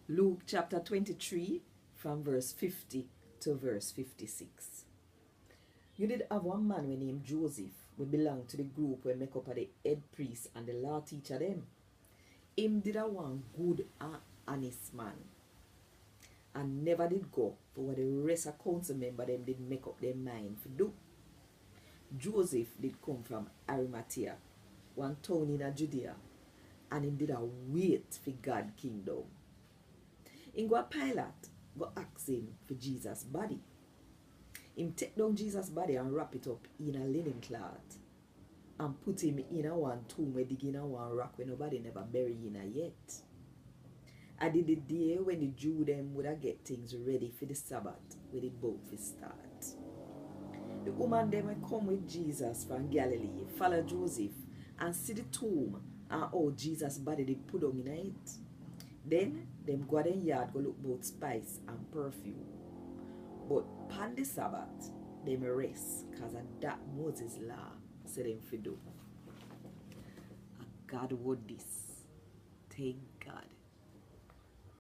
Luke chapter 23 from verse 50 to verse 56. You did have one man named Joseph, who belonged to the group where make up of the head priest and the law teacher them. Him did a one good and honest man, and never did go for what the rest of council member them did make up their mind to do. Joseph did come from Arimathea, one town in Judea, and him did a wait for God kingdom. Him go a Pilate, go ask him for Jesus' body. Him take down Jesus' body and wrap it up in a linen cloth and put him in a one tomb where dig in a one rock where nobody never bury in a yet. I did the day when the Jew them would get things ready for the Sabbath with the boat for start. The woman them would come with Jesus from Galilee, follow Joseph and see the tomb and how Jesus' body they put on in it. Then them go to the yard go look about spice and perfume. But upon the Sabbath, they may rest, because of that Moses' law said them to do. A Gad Wod Dis. Thank God.